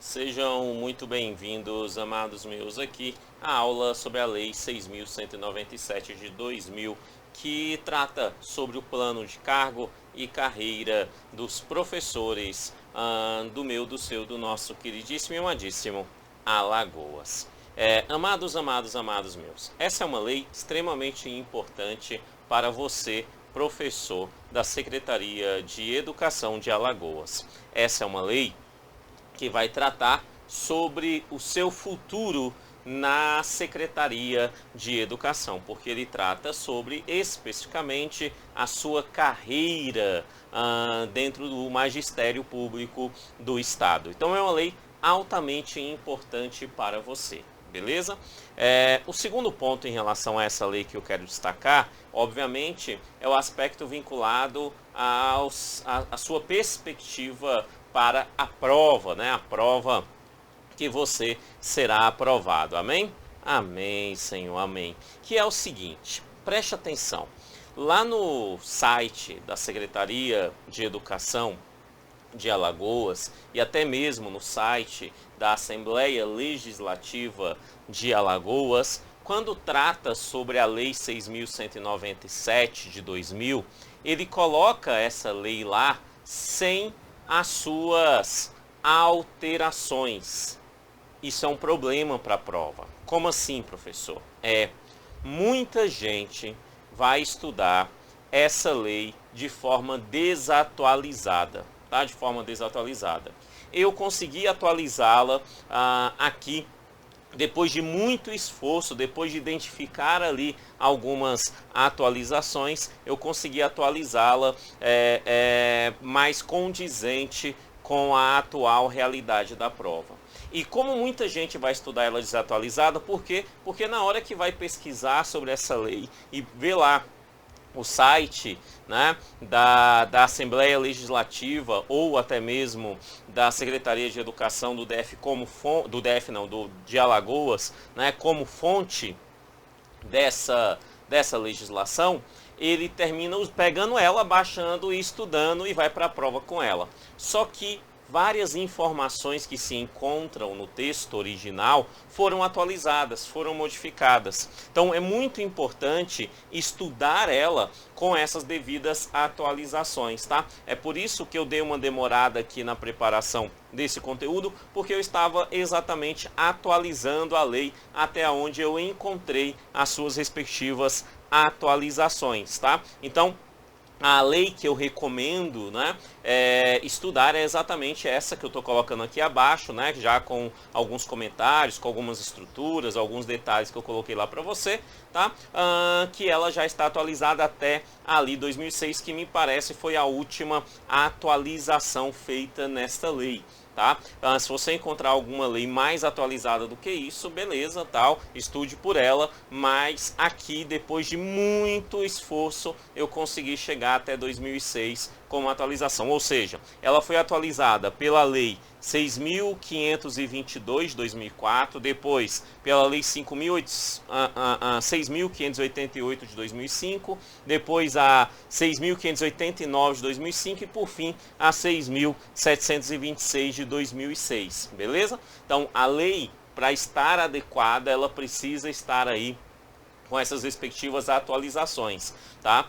Sejam muito bem-vindos, amados meus, aqui à aula sobre a Lei 6.197 de 2000, que trata sobre o plano de cargo e carreira dos professores do seu, do nosso queridíssimo e amadíssimo Alagoas. Amados meus, essa é uma lei extremamente importante para você, professor da Secretaria de Educação de Alagoas. Essa é uma lei que vai tratar sobre o seu futuro na Secretaria de Educação, porque ele trata sobre especificamente a sua carreira dentro do magistério público do Estado. Então é uma lei altamente importante para você. Beleza? O segundo ponto em relação a essa lei que eu quero destacar, obviamente, é o aspecto vinculado à sua perspectiva para a prova, né? A prova que você será aprovado. Amém? Amém, Senhor, amém. Que é o seguinte, preste atenção. Lá no site da Secretaria de Educação de Alagoas e até mesmo no site da Assembleia Legislativa de Alagoas, quando trata sobre a Lei 6.197 de 2000, ele coloca essa lei lá sem as suas alterações. Isso é um problema para a prova. Como assim, professor? Muita gente vai estudar essa lei de forma desatualizada, tá? De forma desatualizada. Eu consegui atualizá-la aqui depois de muito esforço, depois de identificar ali algumas atualizações, eu consegui atualizá-la mais condizente com a atual realidade da prova. E como muita gente vai estudar ela desatualizada, por quê? Porque na hora que vai pesquisar sobre essa lei e ver lá o site, né, da Assembleia Legislativa ou até mesmo da Secretaria de Educação do DF de Alagoas, né, como fonte dessa legislação, ele termina pegando ela, baixando e estudando e vai para a prova com ela. Só que várias informações que se encontram no texto original foram atualizadas, foram modificadas. Então é muito importante estudar ela com essas devidas atualizações, tá? É por isso que eu dei uma demorada aqui na preparação desse conteúdo, porque eu estava exatamente atualizando a lei até onde eu encontrei as suas respectivas atualizações, tá? Então, a lei que eu recomendo, né, estudar é exatamente essa que eu estou colocando aqui abaixo, né, já com alguns comentários, com algumas estruturas, alguns detalhes que eu coloquei lá para você, tá? Que ela já está atualizada até ali 2006, que me parece foi a última atualização feita nesta lei. Tá? Se você encontrar alguma lei mais atualizada do que isso, beleza, tal, estude por ela, mas aqui, depois de muito esforço, eu consegui chegar até 2006 com uma atualização, ou seja, ela foi atualizada pela Lei 6.522 de 2004, depois pela Lei 6.588 de 2005, depois a 6.589 de 2005 e por fim a 6.726 de 2006, beleza? Então a lei, para estar adequada, ela precisa estar aí com essas respectivas atualizações, tá?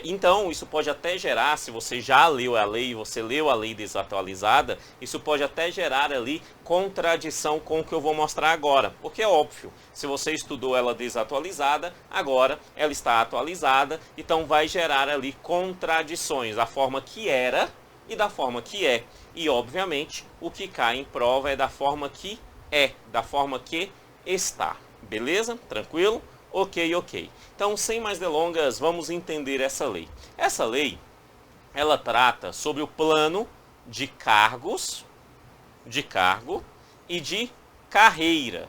Então, isso pode até gerar, se você já leu a lei, você leu a lei desatualizada, isso pode até gerar ali contradição com o que eu vou mostrar agora, porque é óbvio, se você estudou ela desatualizada, agora ela está atualizada, então vai gerar ali contradições, da forma que era e da forma que é. E, obviamente, o que cai em prova é da forma que é, da forma que está, beleza? Tranquilo? Ok. Então, sem mais delongas, vamos entender essa lei. Essa lei, ela trata sobre o plano de cargos, de cargo e de carreira.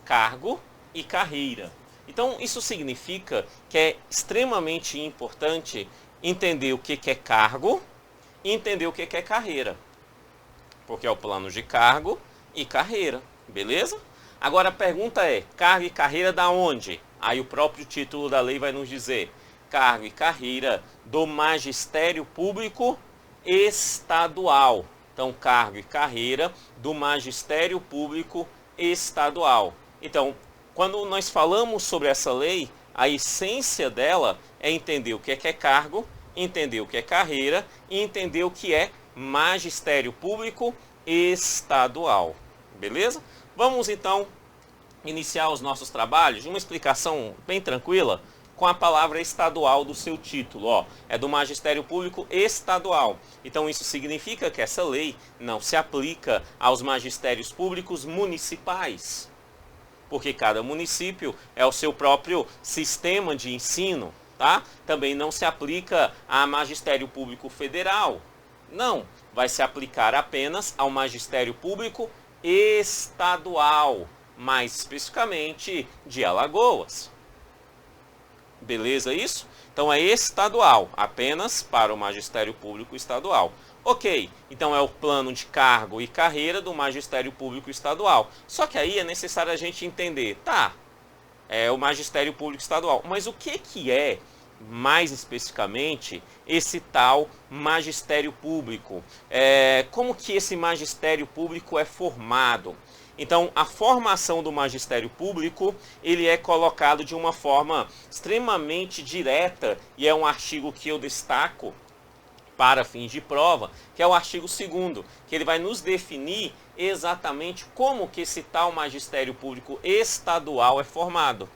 Cargo e carreira. Então, isso significa que é extremamente importante entender o que é cargo e entender o que é carreira. Porque é o plano de cargo e carreira, beleza? Agora a pergunta é, cargo e carreira da onde? Aí o próprio título da lei vai nos dizer, cargo e carreira do Magistério Público Estadual. Então, cargo e carreira do magistério público estadual. Então, quando nós falamos sobre essa lei, a essência dela é entender o que é cargo, entender o que é carreira e entender o que é magistério público estadual. Beleza? Vamos então iniciar os nossos trabalhos de uma explicação bem tranquila com a palavra estadual do seu título. Ó, é do Magistério Público Estadual. Então isso significa que essa lei não se aplica aos magistérios públicos municipais, porque cada município é o seu próprio sistema de ensino, tá? Também não se aplica a Magistério Público Federal. Não, vai se aplicar apenas ao Magistério Público Estadual, mais especificamente de Alagoas. Beleza isso? Então é estadual, apenas para o Magistério Público Estadual. Ok, então é o plano de cargo e carreira do Magistério Público Estadual. Só que aí é necessário a gente entender, tá, é o Magistério Público Estadual, mas o que é, mais especificamente, esse tal Magistério Público? Como que esse Magistério Público é formado? Então, a formação do magistério público, ele é colocado de uma forma extremamente direta, e é um artigo que eu destaco para fins de prova, que é o artigo 2º, que ele vai nos definir exatamente como que esse tal magistério público estadual é formado.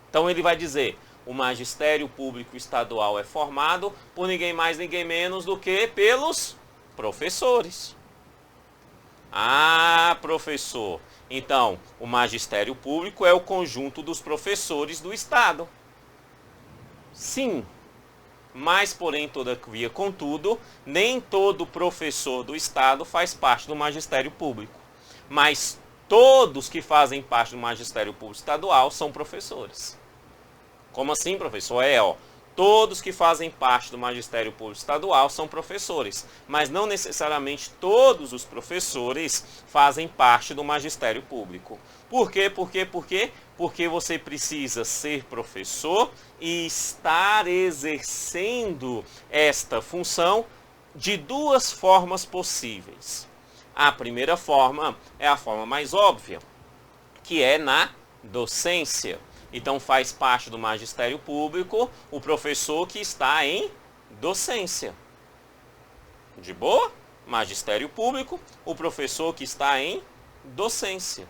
Então, ele vai dizer, o magistério público estadual é formado por ninguém mais, ninguém menos do que pelos professores. Ah, professor, então o magistério público é o conjunto dos professores do Estado. Sim, mas porém, todavia, contudo, nem todo professor do Estado faz parte do magistério público. Mas todos que fazem parte do magistério público estadual são professores. Como assim, professor? Todos que fazem parte do Magistério Público Estadual são professores, mas não necessariamente todos os professores fazem parte do Magistério Público. Por quê? Porque você precisa ser professor e estar exercendo esta função de duas formas possíveis. A primeira forma é a forma mais óbvia, que é na docência. Então faz parte do magistério público o professor que está em docência. De boa? Magistério público, o professor que está em docência.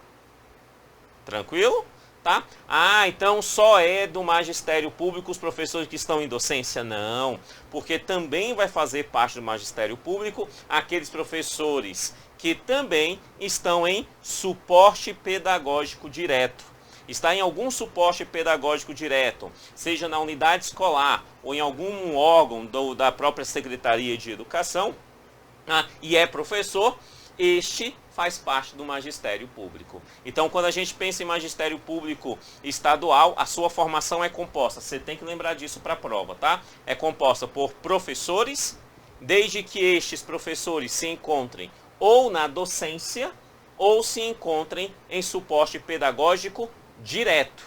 Tranquilo? Tá? Ah, então só é do magistério público os professores que estão em docência? Não, porque também vai fazer parte do magistério público aqueles professores que também estão em suporte pedagógico direto. Está em algum suporte pedagógico direto, seja na unidade escolar ou em algum órgão da própria Secretaria de Educação, e é professor, este faz parte do magistério público. Então, quando a gente pensa em magistério público estadual, a sua formação é composta, você tem que lembrar disso para a prova, tá? É composta por professores, desde que estes professores se encontrem ou na docência, ou se encontrem em suporte pedagógico direto.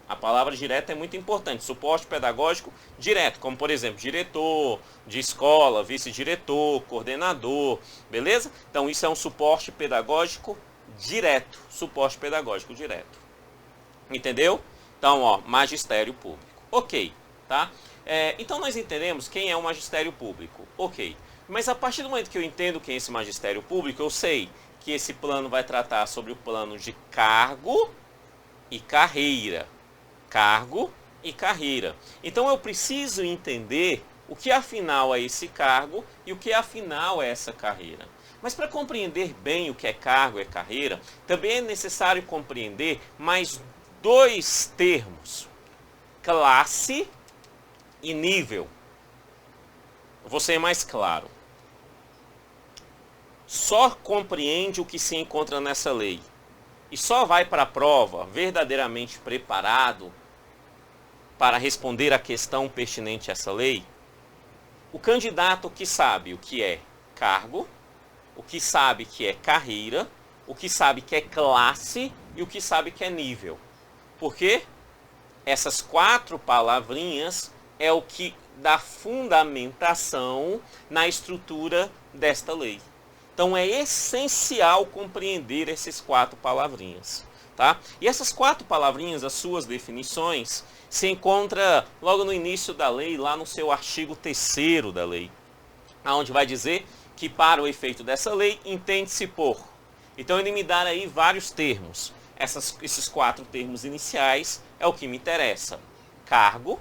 A palavra direto é muito importante. Suporte pedagógico direto, como por exemplo, diretor de escola, vice-diretor, coordenador, beleza? Então isso é um suporte pedagógico direto. Suporte pedagógico direto. Entendeu? Então, ó, magistério público. Ok, tá? Então nós entendemos quem é o magistério público. Ok. Mas a partir do momento que eu entendo quem é esse magistério público, eu sei que esse plano vai tratar sobre o plano de cargo e carreira. Cargo e carreira. Então eu preciso entender o que afinal é esse cargo e o que afinal é essa carreira. Mas para compreender bem o que é cargo e carreira, também é necessário compreender mais dois termos: classe e nível. Vou ser mais claro. Só compreende o que se encontra nessa lei e só vai para a prova verdadeiramente preparado para responder a questão pertinente a essa lei o candidato que sabe o que é cargo, o que sabe que é carreira, o que sabe que é classe e o que sabe que é nível. Porque essas quatro palavrinhas é o que dá fundamentação na estrutura desta lei. Então é essencial compreender essas 4 palavrinhas. Tá? E essas 4 palavrinhas, as suas definições, se encontra logo no início da lei, lá no seu artigo 3º da lei, onde vai dizer que para o efeito dessa lei, entende-se por. Então ele me dá aí vários termos. Esses 4 termos iniciais é o que me interessa. Cargo,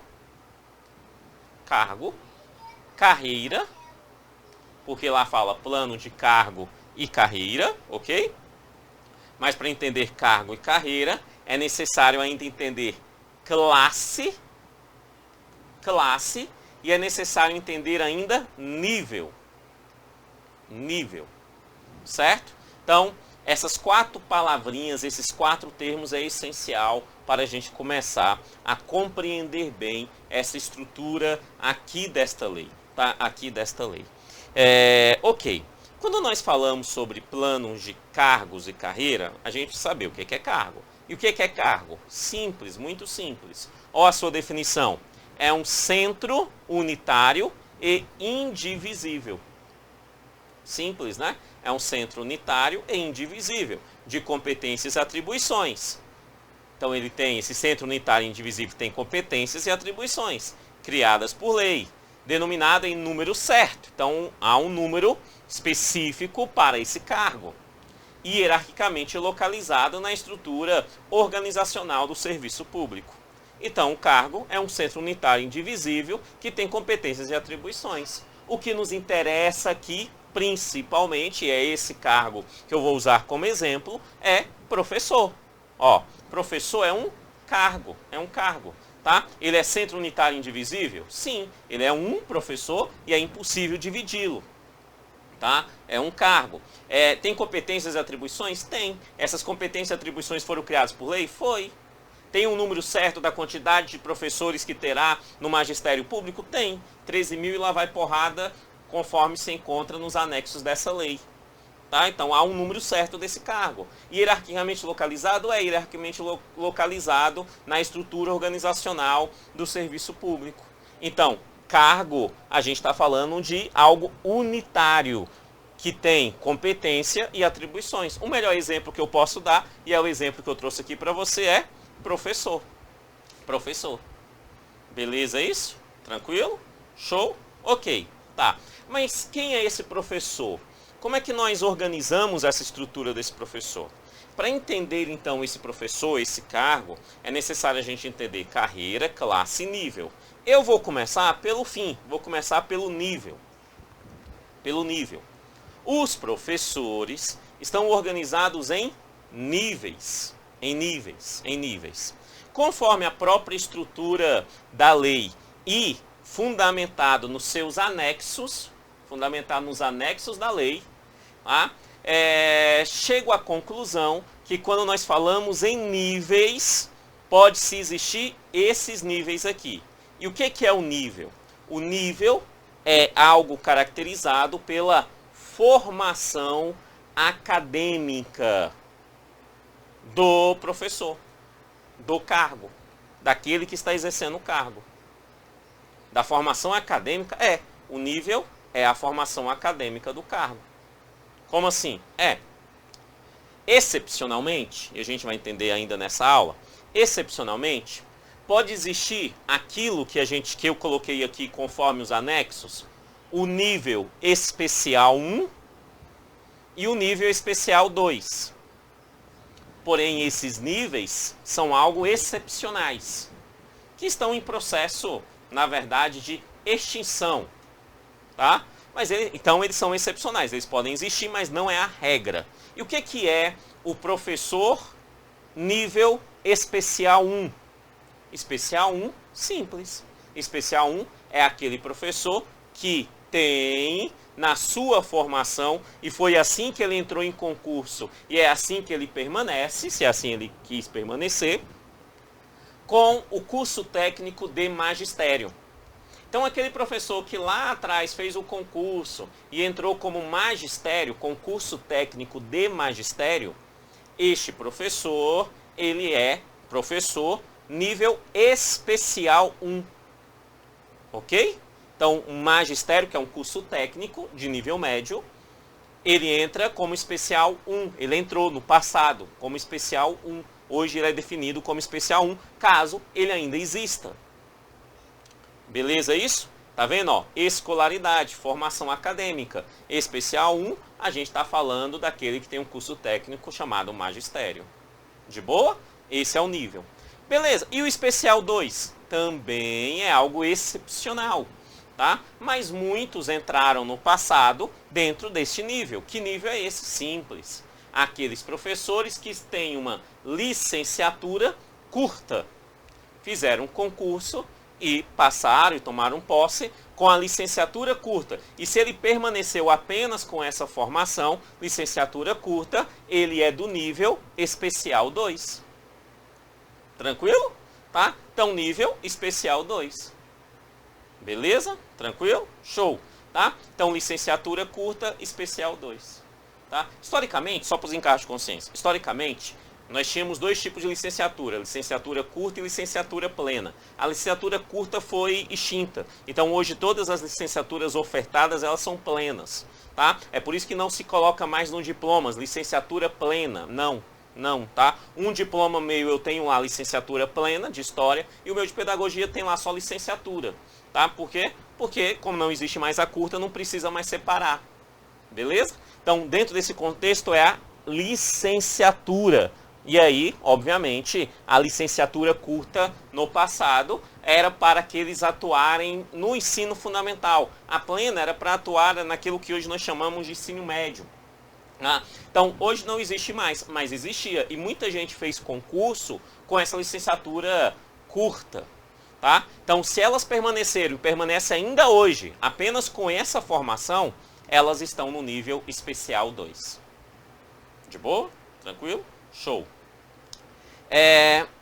carreira, porque lá fala plano de cargo e carreira, ok? Mas para entender cargo e carreira, é necessário ainda entender classe, e é necessário entender ainda nível, certo? Então, essas 4 palavrinhas, esses 4 termos é essencial para a gente começar a compreender bem essa estrutura aqui desta lei, tá? Aqui desta lei. Ok. Quando nós falamos sobre planos de cargos e carreira, a gente precisa saber o que é cargo. E o que é cargo? Simples, muito simples. Olha a sua definição. É um centro unitário e indivisível. Simples, né? É um centro unitário e indivisível, de competências e atribuições. Então ele tem, esse centro unitário e indivisível tem competências e atribuições, criadas por lei, denominada em número certo. Então há um número específico para esse cargo, hierarquicamente localizado na estrutura organizacional do serviço público. Então o cargo é um centro unitário indivisível que tem competências e atribuições. O que nos interessa aqui, principalmente, é esse cargo que eu vou usar como exemplo, é professor. Ó, professor é um cargo, tá? Ele é centro unitário indivisível? Sim, ele é um professor e é impossível dividi-lo, tá? É um cargo. Tem competências e atribuições? Tem. Essas competências e atribuições foram criadas por lei? Foi. Tem um número certo da quantidade de professores que terá no magistério público? Tem. 13 mil e lá vai porrada, conforme se encontra nos anexos dessa lei. Tá? Então há um número certo desse cargo. Hierarquicamente localizado? É hierarquicamente localizado na estrutura organizacional do serviço público. Então, cargo, a gente está falando de algo unitário, que tem competência e atribuições. O melhor exemplo que eu posso dar, e é o exemplo que eu trouxe aqui para você, é professor. Professor. Beleza isso? Tranquilo? Show? Ok. Tá. Mas quem é esse professor? Como é que nós organizamos essa estrutura desse professor? Para entender, então, esse professor, esse cargo, é necessário a gente entender carreira, classe e nível. Eu vou começar pelo fim, vou começar pelo nível. Pelo nível. Os professores estão organizados em níveis. Conforme a própria estrutura da lei e fundamentado nos seus anexos, da lei, tá? Chego à conclusão que quando nós falamos em níveis, pode-se existir esses níveis aqui. E o que é o nível? O nível é algo caracterizado pela formação acadêmica do professor, do cargo, daquele que está exercendo o cargo. Da formação acadêmica, o nível é a formação acadêmica do cargo. Como assim? Excepcionalmente, e a gente vai entender ainda nessa aula, excepcionalmente, pode existir aquilo que eu coloquei aqui conforme os anexos, o nível especial 1 e o nível especial 2. Porém, esses níveis são algo excepcionais, que estão em processo, na verdade, de extinção. Tá? Mas então eles são excepcionais, eles podem existir, mas não é a regra. E o que é o professor nível especial 1? Especial 1, simples. Especial 1 é aquele professor que tem na sua formação, e foi assim que ele entrou em concurso, e é assim que ele permanece, se assim ele quis permanecer, com o curso técnico de magistério. Então aquele professor que lá atrás fez o concurso e entrou como magistério, concurso técnico de magistério, este professor, ele é professor nível especial 1. Ok? Então, um magistério, que é um curso técnico de nível médio, ele entra como especial 1. Ele entrou no passado como especial 1. Hoje ele é definido como especial 1, caso ele ainda exista. Beleza isso? Tá vendo? Ó, escolaridade, formação acadêmica. Especial 1, a gente está falando daquele que tem um curso técnico chamado magistério. De boa? Esse é o nível. Beleza, e o especial 2? Também é algo excepcional, tá? Mas muitos entraram no passado dentro deste nível. Que nível é esse? Simples. Aqueles professores que têm uma licenciatura curta. Fizeram um concurso e passaram e tomaram posse com a licenciatura curta. E se ele permaneceu apenas com essa formação, licenciatura curta, ele é do nível especial 2. Tranquilo? Tá? Então, nível especial 2. Beleza? Tranquilo? Show. Tá? Então, licenciatura curta, especial 2. Tá? Historicamente, só para os encargos de consciência, historicamente, nós tínhamos dois tipos de licenciatura, licenciatura curta e licenciatura plena. A licenciatura curta foi extinta, então hoje todas as licenciaturas ofertadas, elas são plenas. Tá? É por isso que não se coloca mais no diplomas, licenciatura plena, não, tá? Um diploma meu eu tenho lá licenciatura plena de História e o meu de Pedagogia tem lá só licenciatura, tá? Por quê? Porque como não existe mais a curta, não precisa mais separar, beleza? Então, dentro desse contexto é a licenciatura. E aí, obviamente, a licenciatura curta no passado era para que eles atuarem no ensino fundamental. A plena era para atuar naquilo que hoje nós chamamos de ensino médio. Então, hoje não existe mais, mas existia. E muita gente fez concurso com essa licenciatura curta. Tá? Então, se elas permaneceram e permanecem ainda hoje apenas com essa formação, elas estão no nível especial 2. De boa? Tranquilo? Show.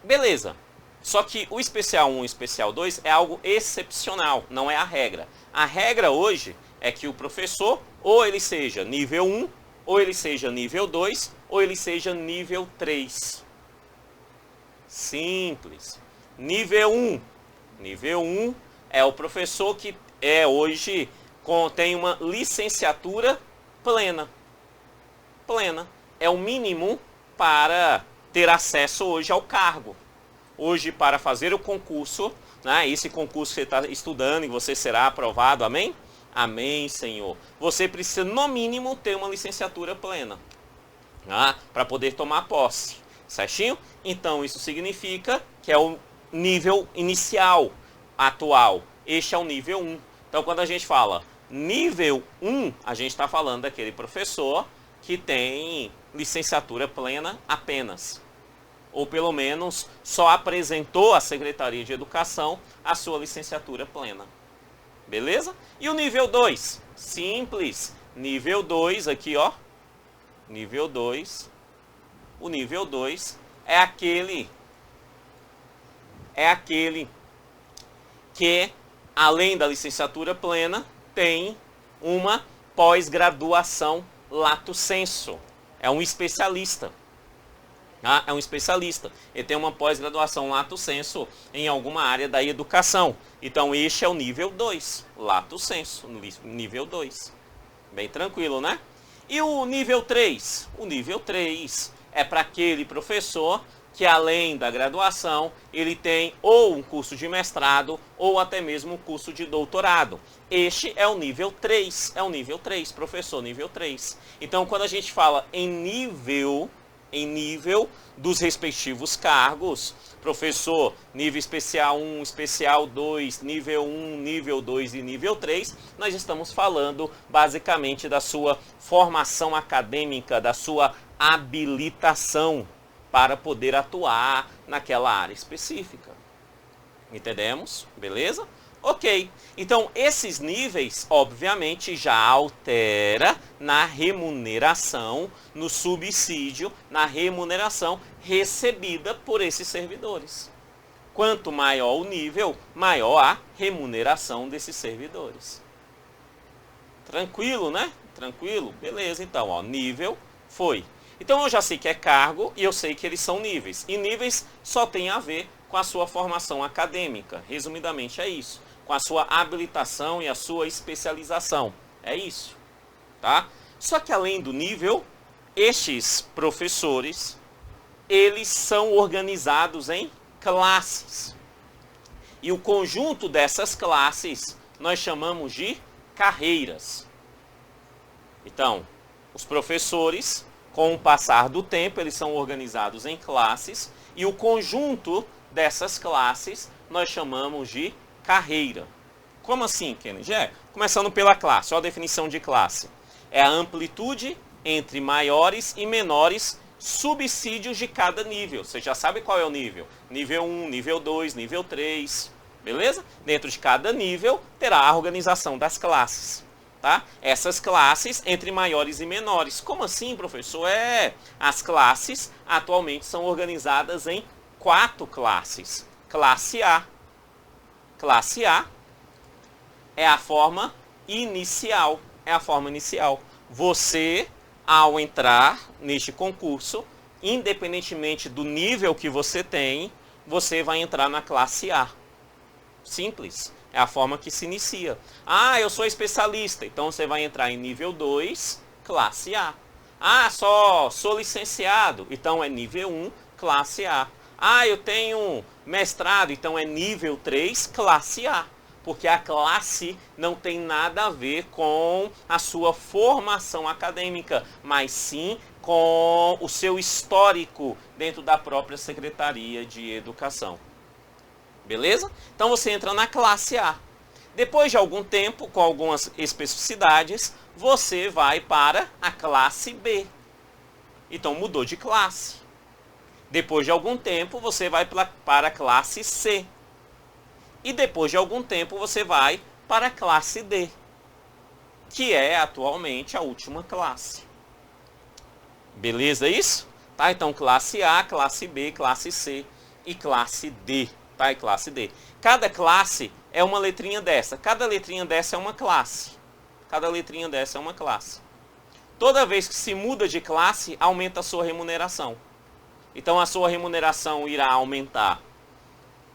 Beleza. Só que o especial 1 e o especial 2 é algo excepcional, não é a regra. A regra hoje é que o professor, ou ele seja nível 1, ou ele seja nível 2, ou ele seja nível 3. Simples. Nível 1. Nível 1 é o professor que hoje tem uma licenciatura plena. Plena. É o mínimo para ter acesso hoje ao cargo. Hoje, para fazer o concurso, né, esse concurso que você está estudando e você será aprovado, amém? Amém, Senhor. Você precisa, no mínimo, ter uma licenciatura plena, né, para poder tomar posse. Certinho? Então, isso significa que é o nível inicial, atual. Este é o nível 1. Então, quando a gente fala nível 1, a gente está falando daquele professor que tem licenciatura plena apenas. Ou pelo menos só apresentou à Secretaria de Educação a sua licenciatura plena. Beleza? E o nível 2? Simples. Nível 2 aqui, ó. Nível 2. O nível 2 é aquele que, além da licenciatura plena, tem uma pós-graduação lato sensu. É um especialista. É um especialista. Ele tem uma pós-graduação lato sensu em alguma área da educação. Então, este é o nível 2. Lato sensu, nível 2. Bem tranquilo, né? E o nível 3? O nível 3 é para aquele professor que, além da graduação, ele tem ou um curso de mestrado ou até mesmo um curso de doutorado. Este é o nível 3. É o nível 3, professor nível 3. Então, quando a gente fala em nível dos respectivos cargos, professor nível especial 1, especial 2, nível 1, nível 2 e nível 3, nós estamos falando basicamente da sua formação acadêmica, da sua habilitação para poder atuar naquela área específica. Entendemos? Beleza? Ok. Então, esses níveis, obviamente, já altera na remuneração, no subsídio, na remuneração recebida por esses servidores. Quanto maior o nível, maior a remuneração desses servidores. Tranquilo, né? Tranquilo? Beleza, então, ó, nível foi. Então, eu já sei que é cargo e eu sei que eles são níveis. E níveis só tem a ver com a sua formação acadêmica. Resumidamente, é isso. com a sua habilitação e a sua especialização. É isso, tá? Só que além do nível, estes professores, eles são organizados em classes. E o conjunto dessas classes nós chamamos de carreiras. Então, os professores, com o passar do tempo, eles são organizados em classes e o conjunto dessas classes nós chamamos de carreira. Como assim, Kennedy? Começando pela classe. Olha a definição de classe. É a amplitude entre maiores e menores subsídios de cada nível. Você já sabe qual é o nível. Nível 1, nível 2, nível 3. Beleza? Dentro de cada nível terá a organização das classes. Tá? Essas classes entre maiores e menores. Como assim, professor? As classes atualmente são organizadas em 4 classes. Classe A. Classe A é a forma inicial. É a forma inicial. Você, ao entrar neste concurso, independentemente do nível que você tem, você vai entrar na classe A. Simples. É a forma que se inicia. Ah, eu sou especialista. Então você vai entrar em nível 2, classe A. Ah, só sou licenciado. Então é nível 1, classe A. Ah, eu tenho mestrado. Então é nível 3, classe A. Porque a classe não tem nada a ver com a sua formação acadêmica, mas sim com o seu histórico dentro da própria Secretaria de Educação. Beleza? Então você entra na classe A. Depois de algum tempo, com algumas especificidades, você vai para a classe B. Então mudou de classe. Depois de algum tempo, você vai para a classe C. E depois de algum tempo, você vai para a classe D, que é atualmente a última classe. Beleza isso? Tá? Então classe A, classe B, classe C e classe D. Tá? E classe D. Cada classe é uma letrinha dessa. Cada letrinha dessa é uma classe. Cada letrinha dessa é uma classe. Toda vez que se muda de classe, aumenta a sua remuneração. Então a sua remuneração irá aumentar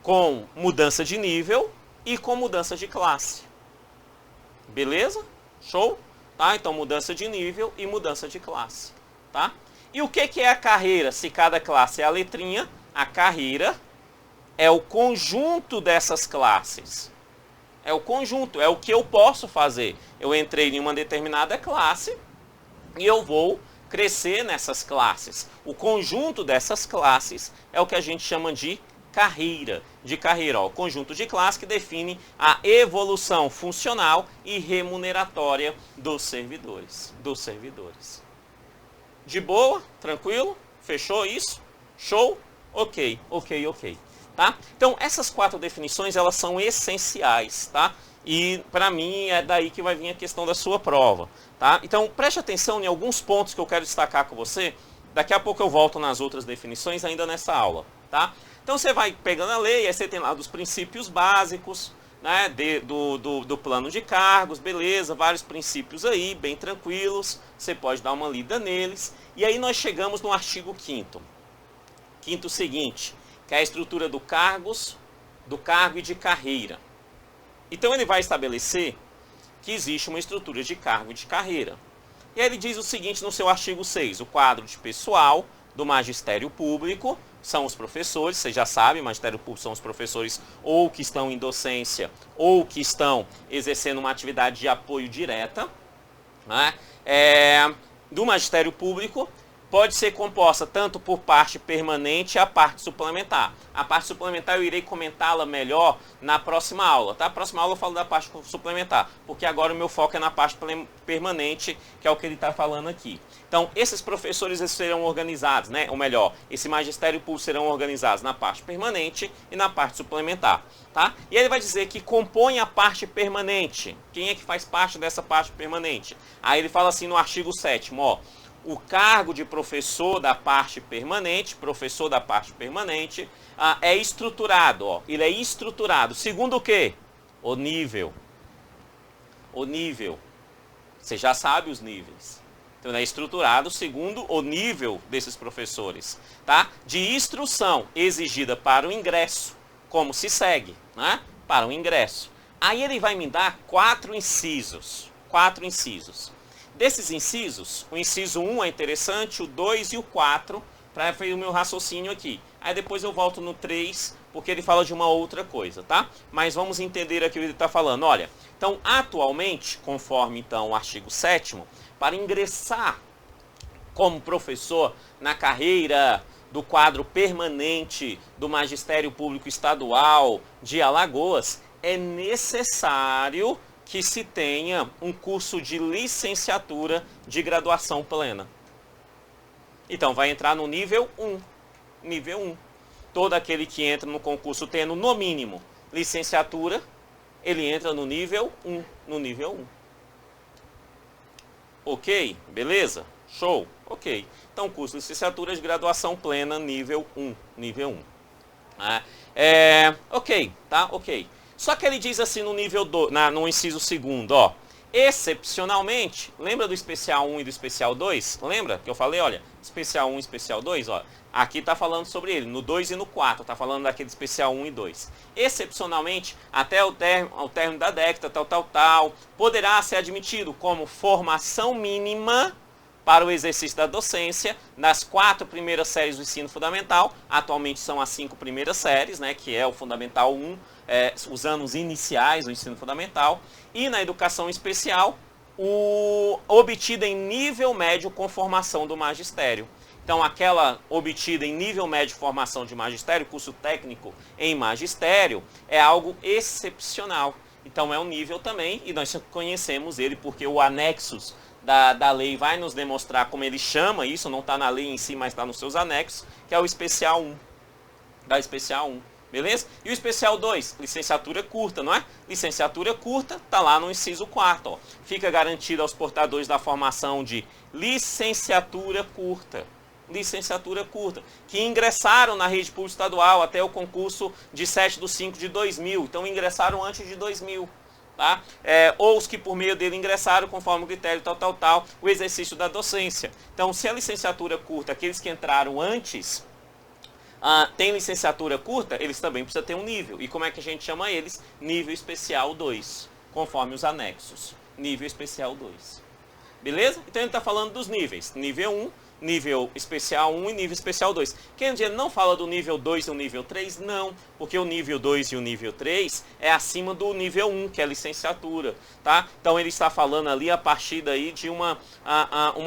com mudança de nível e com mudança de classe. Beleza? Show? Tá? Então mudança de nível e mudança de classe. Tá? E o que é a carreira? Se cada classe é a letrinha, a carreira é o conjunto dessas classes. É o conjunto, é o que eu posso fazer. Eu entrei em uma determinada classe e eu vou crescer nessas classes. O conjunto dessas classes é o que a gente chama de carreira. Ó, o conjunto de classes que define a evolução funcional e remuneratória dos servidores. De boa? Tranquilo? Fechou isso? Show? Ok. Tá? Então, essas 4 definições, elas são essenciais, tá? E, para mim, é daí que vai vir a questão da sua prova, tá? Então, preste atenção em alguns pontos que eu quero destacar com você. Daqui a pouco eu volto nas outras definições ainda nessa aula, tá? Então, você vai pegando a lei, aí você tem lá dos princípios básicos, né, do plano de cargos, beleza, vários princípios aí, bem tranquilos, você pode dar uma lida neles. E aí nós chegamos no artigo 5º. Quinto seguinte, que é a estrutura do cargo e de carreira. Então ele vai estabelecer que existe uma estrutura de cargo e de carreira. E aí ele diz o seguinte no seu artigo 6, o quadro de pessoal do magistério público são os professores, você já sabe, magistério público são os professores ou que estão em docência ou que estão exercendo uma atividade de apoio direta, né? Do magistério público. Pode ser composta tanto por parte permanente e a parte suplementar. A parte suplementar eu irei comentá-la melhor na próxima aula, tá? Na próxima aula eu falo da parte suplementar, porque agora o meu foco é na parte permanente, que é o que ele está falando aqui. Então, esses professores serão organizados, né? Ou melhor, esse magistério público serão organizados na parte permanente e na parte suplementar, tá? E ele vai dizer que compõe a parte permanente. Quem é que faz parte dessa parte permanente? Aí ele fala assim no artigo 7º, ó. O cargo de professor da parte permanente, é estruturado, ó. Ele é estruturado. Segundo o quê? O nível. Você já sabe os níveis. Então, ele é estruturado segundo o nível desses professores, tá? De instrução exigida para o ingresso. Como se segue, né? Para o ingresso. Aí ele vai me dar 4 incisos. 4 incisos. Desses incisos, o inciso 1 é interessante, o 2 e o 4, para fazer o meu raciocínio aqui. Aí depois eu volto no 3, porque ele fala de uma outra coisa, tá? Mas vamos entender aqui o que ele está falando. Olha, então, atualmente, conforme então o artigo 7º, para ingressar como professor na carreira do quadro permanente do Magistério Público Estadual de Alagoas, é necessário que se tenha um curso de licenciatura de graduação plena. Então, vai entrar no nível 1. Nível 1. Todo aquele que entra no concurso tendo, no mínimo, licenciatura, ele entra no nível 1. No nível 1. Ok? Beleza? Show? Ok. Então, curso de licenciatura de graduação plena, nível 1. Nível 1. Ok, tá? Ok. Só que ele diz assim no nível 2, no inciso 2º, ó. Excepcionalmente, lembra do especial 1 e do especial 2? Lembra que eu falei, olha, especial 1 e especial 2, ó. Aqui está falando sobre ele, no 2 e no 4, está falando daquele especial 1 e 2. Excepcionalmente, até o término da década, tal, poderá ser admitido como formação mínima para o exercício da docência nas 4 primeiras séries do ensino fundamental. Atualmente são as 5 primeiras séries, né, que é o Fundamental 1, os anos iniciais do ensino fundamental. E na educação especial, obtida em nível médio com formação do magistério. Então, aquela obtida em nível médio de formação de magistério, curso técnico em magistério, é algo excepcional. Então, é um nível também, e nós conhecemos ele porque o anexos da lei vai nos demonstrar como ele chama isso, não está na lei em si, mas está nos seus anexos, que é o especial 1. Da especial 1, beleza? E o especial 2, licenciatura curta, não é? Licenciatura curta, está lá no inciso 4º, ó. Fica garantido aos portadores da formação de licenciatura curta. Licenciatura curta, que ingressaram na rede pública estadual até o concurso de 7/5/2000, então ingressaram antes de 2000. Tá? Ou os que por meio dele ingressaram conforme o critério tal, o exercício da docência. Então, se a licenciatura curta, aqueles que entraram antes, tem licenciatura curta, eles também precisam ter um nível. E como é que a gente chama eles? Nível especial 2, conforme os anexos. Nível especial 2. Beleza? Então ele está falando dos níveis. Nível 1, nível especial 1 e nível especial 2. Quer dizer, não fala do nível 2 e o nível 3? Não, porque o nível 2 e o nível 3 é acima do nível 1, que é a licenciatura. Tá? Então ele está falando ali a partir daí de uma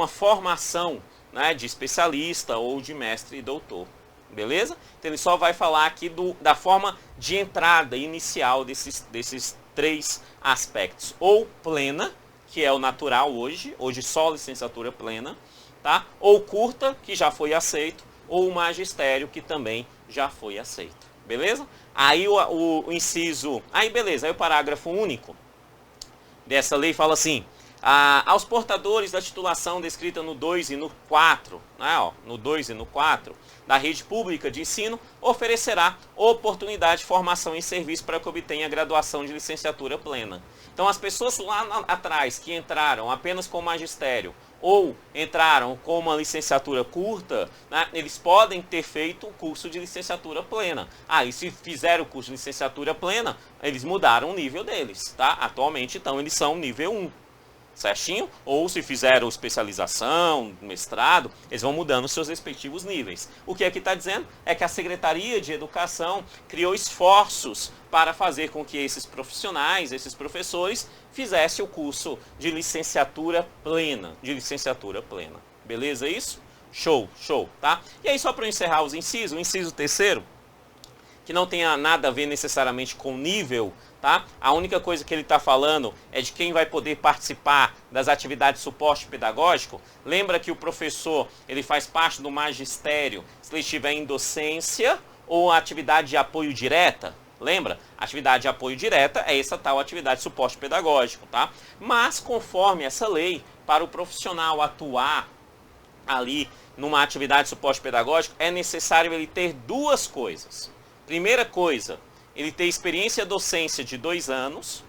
formação, né, de especialista ou de mestre e doutor. Beleza? Então ele só vai falar aqui da forma de entrada inicial desses 3 aspectos. Ou plena, que é o natural hoje só licenciatura plena, tá? Ou curta, que já foi aceito, ou o magistério, que também já foi aceito. Beleza? Aí o inciso... Aí beleza, aí o parágrafo único dessa lei fala assim: aos portadores da titulação descrita no 2 e no 4, né, ó, no 2 e no 4, da rede pública de ensino, oferecerá oportunidade de formação em serviço para que obtenha a graduação de licenciatura plena. Então, as pessoas lá atrás que entraram apenas com magistério ou entraram com uma licenciatura curta, né, eles podem ter feito o curso de licenciatura plena. E se fizeram o curso de licenciatura plena, eles mudaram o nível deles, tá? Atualmente, então, eles são nível 1. Certinho? Ou se fizeram especialização, mestrado, eles vão mudando os seus respectivos níveis. O que aqui está dizendo é que a Secretaria de Educação criou esforços para fazer com que esses profissionais, esses professores, fizessem o curso de licenciatura plena. Beleza isso? Show, show, tá? E aí, só para eu encerrar os incisos, o inciso 3º, que não tenha nada a ver necessariamente com nível, tá? A única coisa que ele está falando é de quem vai poder participar das atividades de suporte pedagógico. Lembra que o professor, ele faz parte do magistério se ele estiver em docência ou atividade de apoio direta? Lembra? Atividade de apoio direta é essa tal atividade de suporte pedagógico, tá? Mas conforme essa lei, para o profissional atuar ali numa atividade de suporte pedagógico, é necessário ele ter 2 coisas. Primeira coisa, ele ter experiência docência de 2 anos,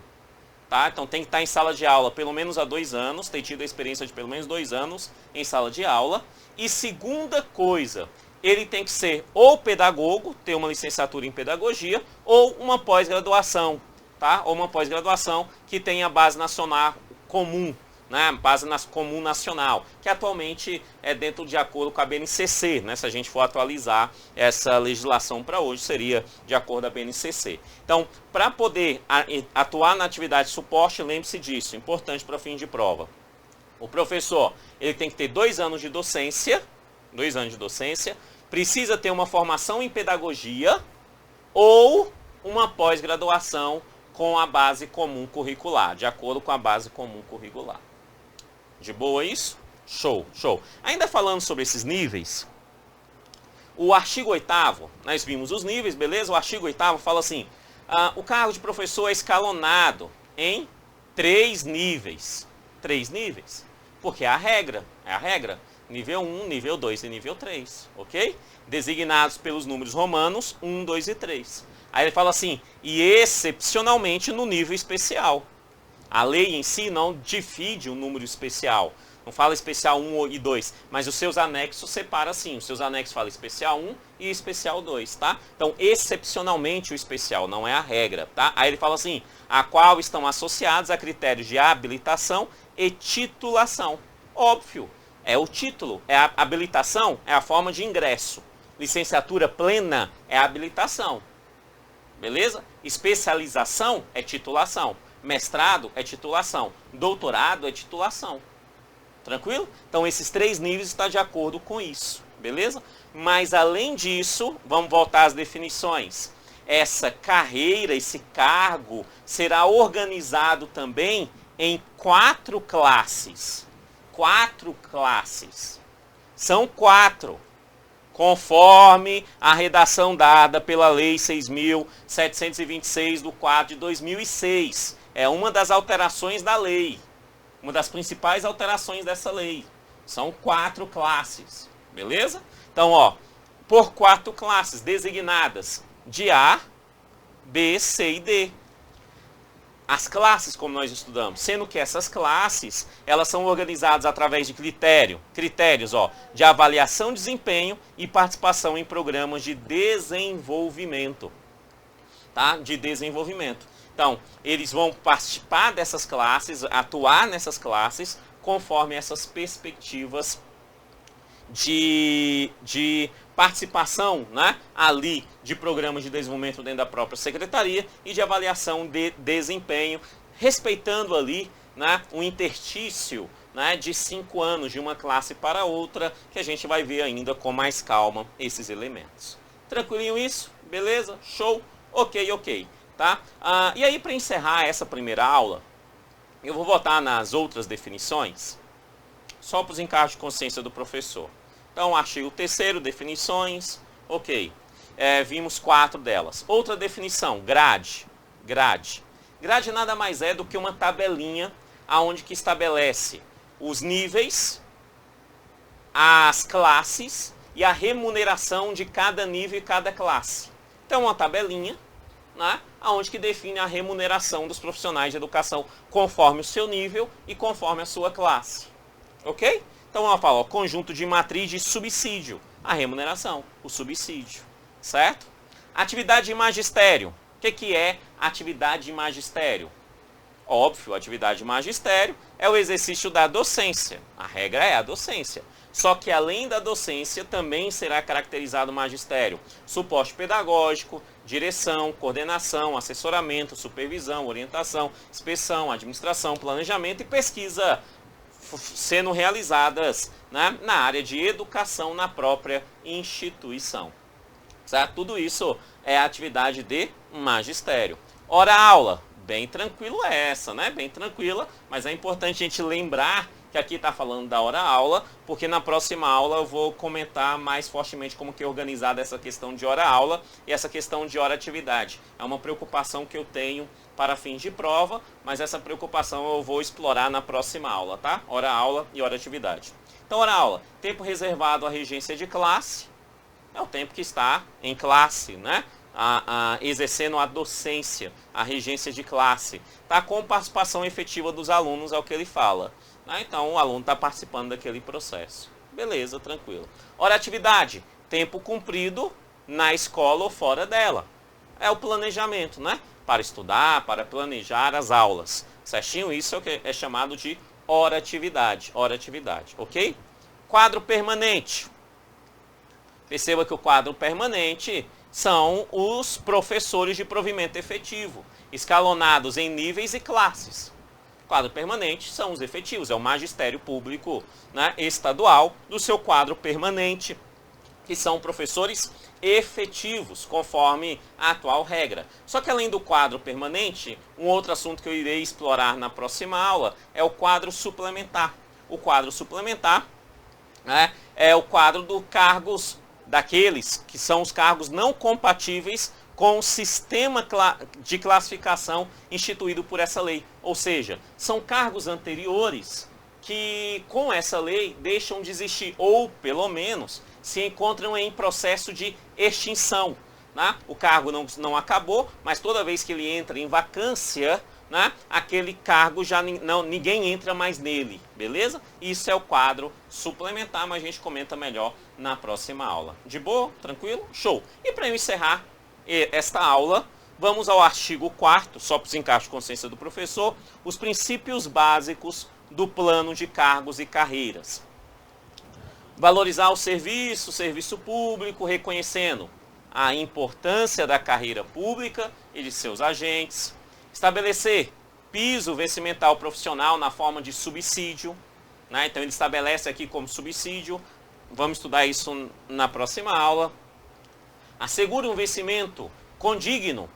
tá? Então tem que estar em sala de aula pelo menos há 2 anos, ter tido a experiência de pelo menos 2 anos em sala de aula. E segunda coisa, ele tem que ser ou pedagogo, ter uma licenciatura em pedagogia, ou uma pós-graduação, tá? Ou uma pós-graduação que tenha base nacional comum, né? Base comum nacional, que atualmente é dentro de acordo com a BNCC, né? Se a gente for atualizar essa legislação para hoje, seria de acordo com a BNCC. Então, para poder atuar na atividade de suporte, lembre-se disso, importante para fim de prova. O professor, ele tem que ter 2 anos de docência, precisa ter uma formação em pedagogia ou uma pós-graduação com a base comum curricular, de acordo com a base comum curricular. De boa isso? Show, show. Ainda falando sobre esses níveis, o artigo 8º, nós vimos os níveis, beleza? O artigo 8º fala assim, o cargo de professor é escalonado em 3 níveis. 3 níveis, porque é a regra, nível 1, nível 2 e nível 3, ok? Designados pelos números romanos 1, 2 e 3. Aí ele fala assim, e excepcionalmente no nível especial. A lei em si não divide o número especial, não fala especial 1 e 2, mas os seus anexos separa assim, os seus anexos falam especial 1 e especial 2, tá? Então, excepcionalmente o especial, não é a regra, tá? Aí ele fala assim, a qual estão associados a critérios de habilitação e titulação. Óbvio, é o título, é a habilitação, é a forma de ingresso. Licenciatura plena é a habilitação, beleza? Especialização é titulação. Mestrado é titulação, doutorado é titulação. Tranquilo? Então esses 3 níveis estão de acordo com isso, beleza? Mas além disso, vamos voltar às definições. Essa carreira, esse cargo, será organizado também em 4 classes. 4 classes. São 4. Conforme a redação dada pela Lei 6.726 do 4 de 2006. É uma das alterações da lei. Uma das principais alterações dessa lei. São 4 classes. Beleza? Então, ó, por 4 classes designadas de A, B, C e D. As classes, como nós estudamos, sendo que essas classes, elas são organizadas através de critérios, ó, de avaliação de desempenho e participação em programas de desenvolvimento, tá? De desenvolvimento. Então, eles vão participar dessas classes, atuar nessas classes, conforme essas perspectivas de participação, né, ali de programas de desenvolvimento dentro da própria secretaria e de avaliação de desempenho, respeitando ali, né, um interstício, né, de 5 anos de uma classe para outra, que a gente vai ver ainda com mais calma esses elementos. Tranquilinho isso? Beleza? Show? Ok. Tá? E aí, para encerrar essa primeira aula, eu vou voltar nas outras definições, só para os encargos de consciência do professor. Então, artigo 3º, definições, ok. Vimos 4 delas. Outra definição, grade. Grade nada mais é do que uma tabelinha aonde que estabelece os níveis, as classes e a remuneração de cada nível e cada classe. Então, uma tabelinha, né, onde que define a remuneração dos profissionais de educação conforme o seu nível e conforme a sua classe. Ok? Então, ela fala, ó, conjunto de matriz de subsídio, a remuneração, o subsídio, certo? Atividade de magistério. O que é atividade de magistério? Óbvio, atividade de magistério é o exercício da docência. A regra é a docência. Só que além da docência, também será caracterizado o magistério. Suporte pedagógico, direção, coordenação, assessoramento, supervisão, orientação, inspeção, administração, planejamento e pesquisa sendo realizadas, né, na área de educação na própria instituição. Certo? Tudo isso é atividade de magistério. Hora aula, bem tranquilo é essa, né? Bem tranquila, mas é importante a gente lembrar que aqui está falando da hora aula, porque na próxima aula eu vou comentar mais fortemente como que é organizada essa questão de hora aula e essa questão de hora atividade. É uma preocupação que eu tenho para fins de prova, mas essa preocupação eu vou explorar na próxima aula, tá? Hora aula e hora atividade. Então, hora aula, tempo reservado à regência de classe, é o tempo que está em classe, né? Exercendo a docência, a regência de classe, tá? Com participação efetiva dos alunos, é o que ele fala. Então, o aluno está participando daquele processo. Beleza, tranquilo. Hora atividade, tempo cumprido na escola ou fora dela. É o planejamento, né? para estudar, para planejar as aulas. Certinho? Isso é chamado de hora-atividade. Hora-atividade, ok? Quadro permanente. Perceba que o quadro permanente são os professores de provimento efetivo, escalonados em níveis e classes. Quadro permanente são os efetivos, é o magistério público, né, estadual do seu quadro permanente, que são professores efetivos, conforme a atual regra. Só que além do quadro permanente, um outro assunto que eu irei explorar na próxima aula é o quadro suplementar. O quadro suplementar, né, é o quadro dos cargos daqueles que são os cargos não compatíveis com o sistema de classificação instituído por essa lei. Ou seja, são cargos anteriores que com essa lei deixam de existir, ou pelo menos se encontram em processo de extinção. Né? O cargo não acabou, mas toda vez que ele entra em vacância, né, aquele cargo já ninguém entra mais nele, beleza? Isso é o quadro suplementar, mas a gente comenta melhor na próxima aula. De boa? Tranquilo? Show! E para eu encerrar esta aula, vamos ao artigo 4º, só para os encaixes de consciência do professor, os princípios básicos do plano de cargos e carreiras. Valorizar o serviço público, reconhecendo a importância da carreira pública e de seus agentes. Estabelecer piso vencimental profissional na forma de subsídio, né? Então ele estabelece aqui como subsídio, vamos estudar isso na próxima aula. Assegura um vencimento condigno,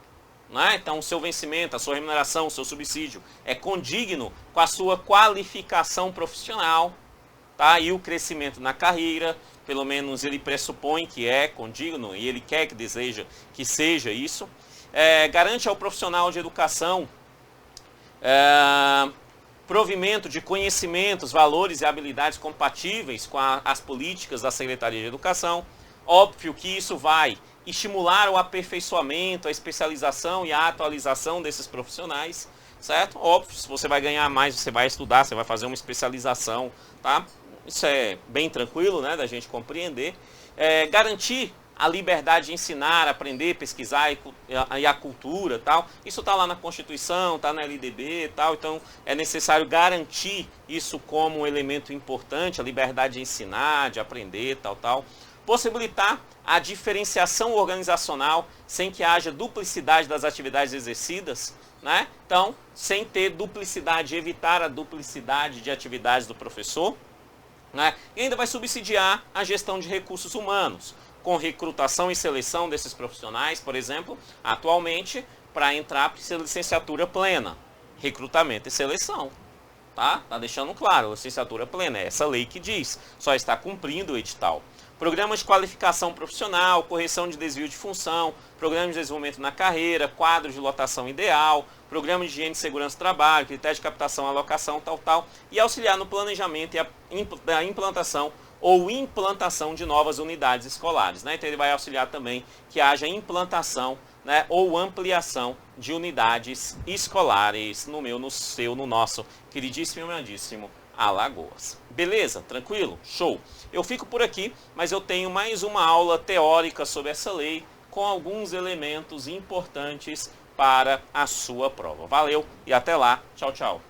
né? Então o seu vencimento, a sua remuneração, o seu subsídio é condigno com a sua qualificação profissional, tá? E o crescimento na carreira, pelo menos ele pressupõe que é condigno e ele quer, que deseja que seja isso. Garante ao profissional de educação provimento de conhecimentos, valores e habilidades compatíveis com as políticas da Secretaria de Educação. Óbvio que isso vai estimular o aperfeiçoamento, a especialização e a atualização desses profissionais, certo? Óbvio, se você vai ganhar mais, você vai estudar, você vai fazer uma especialização, tá? Isso é bem tranquilo, né, da gente compreender. Garantir a liberdade de ensinar, aprender, pesquisar e a cultura, tal. Isso está lá na Constituição, está na LDB, tal. Então é necessário garantir isso como um elemento importante, a liberdade de ensinar, de aprender, tal. Possibilitar a diferenciação organizacional sem que haja duplicidade das atividades exercidas, né? Então, sem ter duplicidade, evitar a duplicidade de atividades do professor, né? E ainda vai subsidiar a gestão de recursos humanos, com recrutação e seleção desses profissionais, por exemplo, atualmente, para entrar precisa de licenciatura plena, recrutamento e seleção, tá? Tá deixando claro, licenciatura plena, é essa lei que diz, só está cumprindo o edital. Programas de qualificação profissional, correção de desvio de função, programa de desenvolvimento na carreira, quadro de lotação ideal, programa de higiene e segurança do trabalho, critério de captação, alocação, tal, e auxiliar no planejamento e a implantação ou implantação de novas unidades escolares, né? Então ele vai auxiliar também que haja implantação, né, ou ampliação de unidades escolares no nosso queridíssimo e amadíssimo Alagoas. Beleza? Tranquilo? Show! Eu fico por aqui, mas eu tenho mais uma aula teórica sobre essa lei com alguns elementos importantes para a sua prova. Valeu e até lá. Tchau, tchau.